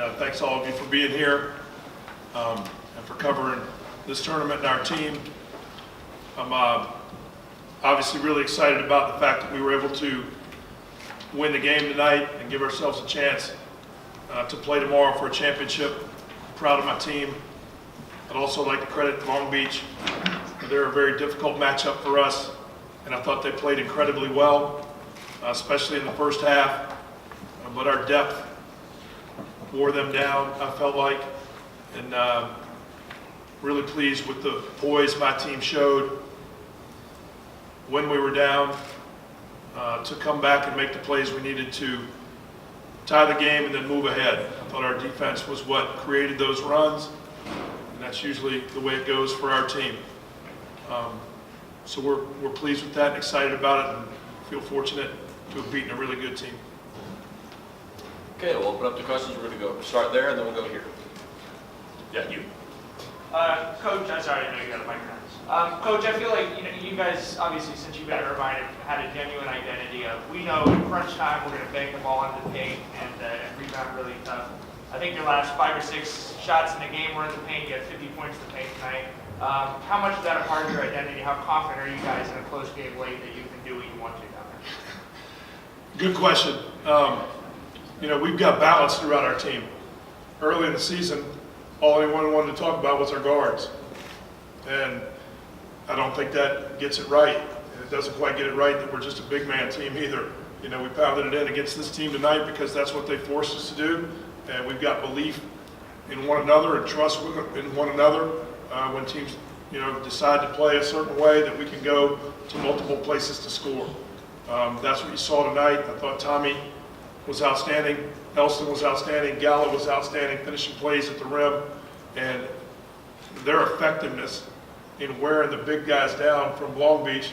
and thanks all of you for being here and for covering this tournament and our team. I'm obviously really excited about the fact that we were able to win the game tonight and give ourselves a chance to play tomorrow for a championship. I'm proud of my team. I'd also like to credit Long Beach. They're a very difficult matchup for us, and I thought they played incredibly well, especially in the first half. But our depth wore them down, I felt like, and really pleased with the poise my team showed when we were down to come back and make the plays we needed to tie the game and then move ahead. I thought our defense was what created those runs, and that's usually the way it goes for our team. So we're pleased with that and excited about it and feel fortunate to have beaten a really good team. Okay, we'll open up to questions. We're going to go start there, and then we'll go here. Yeah, you. Coach, I'm sorry, I know you got a microphone. Coach, I feel like you guys, obviously, since you've been at Irvine, have had a genuine identity of, we know in crunch time we're going to bang the ball into the paint and rebound really tough. I think your last 5 or 6 shots in the game were in the paint. You had 50 points in the paint tonight. How much is that a part of your identity? How confident are you guys in a close game late that you can do what you want to down there? Good question. We've got balance throughout our team. Early in the season, all anyone wanted to talk about was our guards. And I don't think that gets it right. And it doesn't quite get it right that we're just a big man team either. We pounded it in against this team tonight because that's what they forced us to do. And we've got belief in one another and trust in one another when teams, decide to play a certain way that we can go to multiple places to score. That's what you saw tonight. I thought Tommy was outstanding. Elston was outstanding. Gallo was outstanding, finishing plays at the rim. And their effectiveness in wearing the big guys down from Long Beach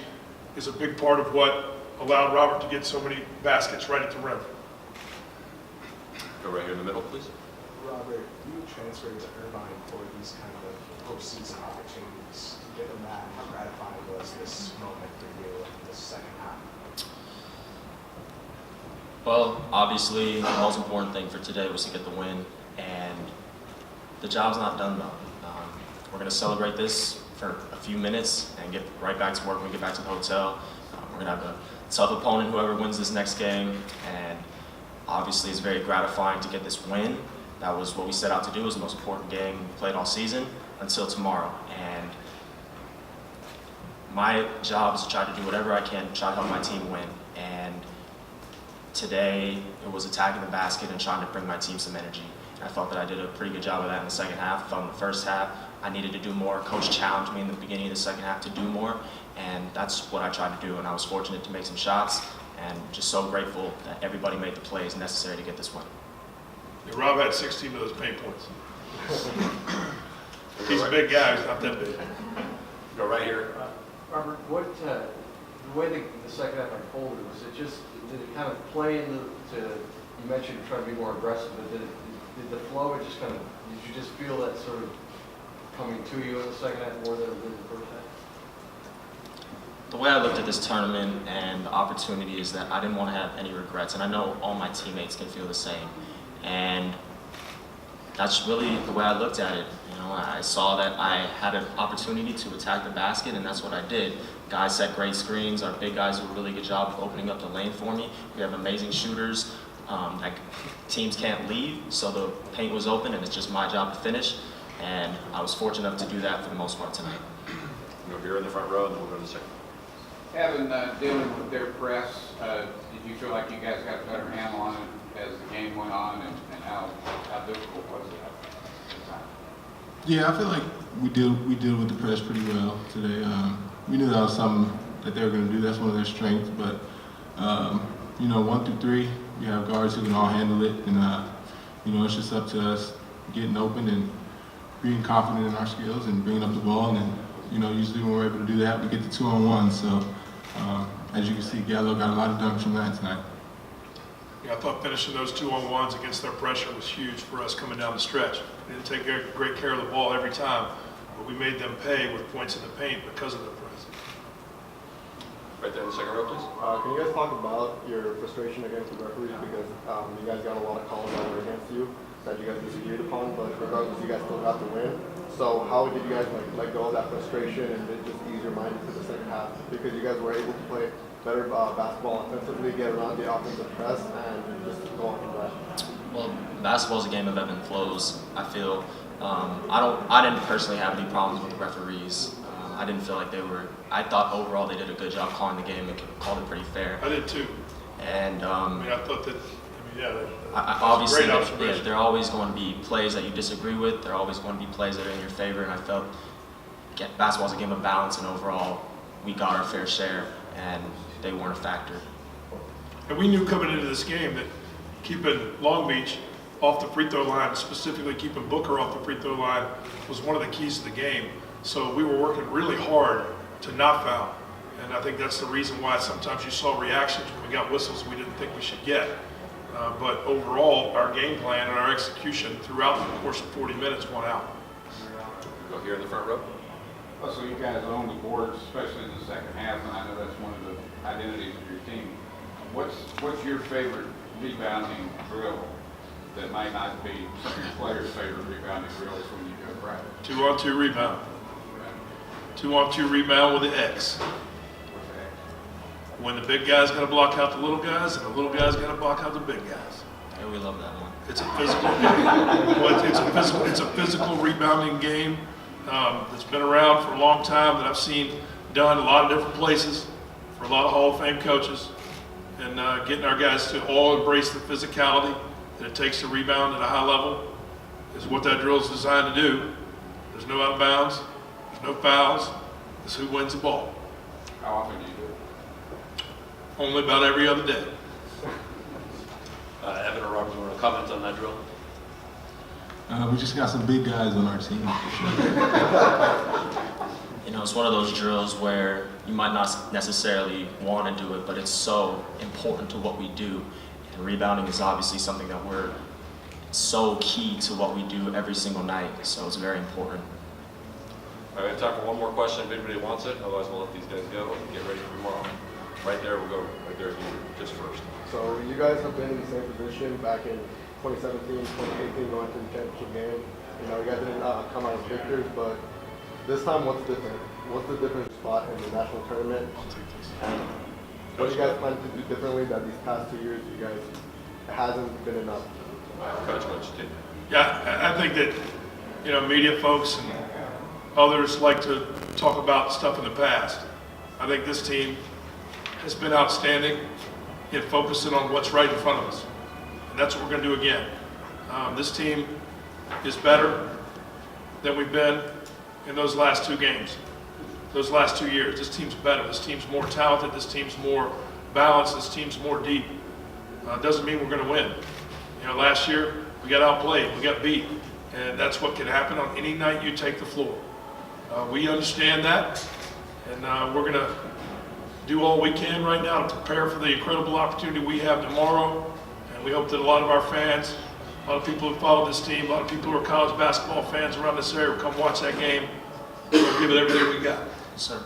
is a big part of what allowed Robert to get so many baskets right at the rim. Go right here in the middle, please. Robert, you transferred to Irvine for these kind of postseason opportunities. Given that, how gratifying was this moment for you in the second half? Well, obviously, the most important thing for today was to get the win, and the job's not done though. We're going to celebrate this for a few minutes and get right back to work when we get back to the hotel. We're going to have a tough opponent, whoever wins this next game, and obviously it's very gratifying to get this win. That was what we set out to do. It was the most important game we played all season until tomorrow. And my job is to try to do whatever I can to try to help my team win. And today, it was attacking the basket and trying to bring my team some energy. And I felt that I did a pretty good job of that in the second half. I felt in the first half, I needed to do more. Coach challenged me in the beginning of the second half to do more, and that's what I tried to do. And I was fortunate to make some shots, and just so grateful that everybody made the plays necessary to get this win. Yeah, Rob had 16 of those paint points. He's a big guy, he's not that big. Go right here. Robert, the way the second half unfolded, was it just, did it kind of play into, you mentioned trying to be more aggressive, but did the flow, did you just feel that sort of coming to you in the second half more than it did in the first half? The way I looked at this tournament and the opportunity is that I didn't want to have any regrets, and I know all my teammates can feel the same. And that's really the way I looked at it. I saw that I had an opportunity to attack the basket, and that's what I did. Guys set great screens. Our big guys do a really good job of opening up the lane for me. We have amazing shooters. Teams can't leave, so the paint was open, and it's just my job to finish. And I was fortunate enough to do that for the most part tonight. Go here in the front row, and then we'll go to the second. Having dealing with their press, did you feel like you guys got a better handle on it as the game went on, and how difficult was it at the time? Yeah, I feel like we deal with the press pretty well today. We knew that was something that they were going to do. That's one of their strengths. But 1 through 3, you have guards who can all handle it, and it's just up to us getting open and being confident in our skills and bringing up the ball. And usually when we're able to do that, we get the 2-on-1. So as you can see, Gallo got a lot of dunks from that tonight. Yeah, I thought finishing those 2-on-1s against their pressure was huge for us coming down the stretch. We didn't take great care of the ball every time, but we made them pay with points in the paint because of their press. Right there in the second row, please. Can you guys talk about your frustration against the referees, because you guys got a lot of calls that were against you? that you guys disagreed upon, but regardless, you guys still got the win. So how did you guys let go of that frustration and then just ease your mind into the second half? Because you guys were able to play better basketball offensively, get around the offensive press, and just go on from that. Well, basketball is a game of ebb and flows. I feel I didn't personally have any problems with the referees. I didn't feel like they were. I thought overall they did a good job calling the game and called it pretty fair. I did too. And I mean, I thought that, obviously, great observation. there are always going to be plays that you disagree with. There are always going to be plays that are in your favor. And I felt basketball is a game of balance, and overall, we got our fair share, and they weren't a factor. And we knew coming into this game that keeping Long Beach off the free throw line, specifically keeping Booker off the free throw line, was one of the keys to the game. So we were working really hard to not foul. And I think that's the reason why sometimes you saw reactions when we got whistles we didn't think we should get. But overall, our game plan and our execution throughout the course of 40 minutes won out. Go here in the front row. Well, so you guys own the boards, especially in the second half, and I know that's one of the identities of your team. What's your favorite rebounding drill that might not be some of your players' favorite rebounding drills when you go practice? 2-on-2 rebound. 2-on-2 rebound with the X. When the big guy's going to block out the little guys, and the little guy's going to block out the big guys. Yeah, we love that one. It's a physical game. Well, it's a physical rebounding game that's been around for a long time, that I've seen done a lot of different places for a lot of Hall of Fame coaches, and getting our guys to all embrace the physicality that it takes to rebound at a high level is what that drill is designed to do. There's no out of bounds, there's no fouls. It's who wins the ball. How often do you do it? Only about every other day. Evan or Robert, you want to comment on that drill? We just got some big guys on our team. You know, it's one of those drills where you might not necessarily want to do it, but it's so important to what we do. And rebounding is obviously something that we're so key to what we do every single night, so it's very important. All right, time for one more question if anybody wants it. Otherwise, we'll let these guys go and get ready for tomorrow. Right there, we'll go right there if you just first. So you guys have been in the same position back in 2017, 2018, going to the championship game. You know, you guys didn't come out as victors, but this time, what's different? What's the different spot in the national tournament? And what do you guys plan to do differently that these past 2 years you guys hasn't been enough? Coach, Yeah, I think that, you know, media folks and others like to talk about stuff in the past. I think this team has been outstanding in focusing on what's right in front of us. And that's what we're going to do again. This team is better than we've been in those last two games, those last 2 years. This team's better. This team's more talented. This team's more balanced. This team's more deep. Doesn't mean we're going to win. You know, last year we got outplayed. We got beat. And that's what can happen on any night you take the floor. We understand that. And we're going to do all we can right now to prepare for the incredible opportunity we have tomorrow. And we hope that a lot of our fans, a lot of people who follow this team, a lot of people who are college basketball fans around this area will come watch that game. We'll give it everything we got. Sir.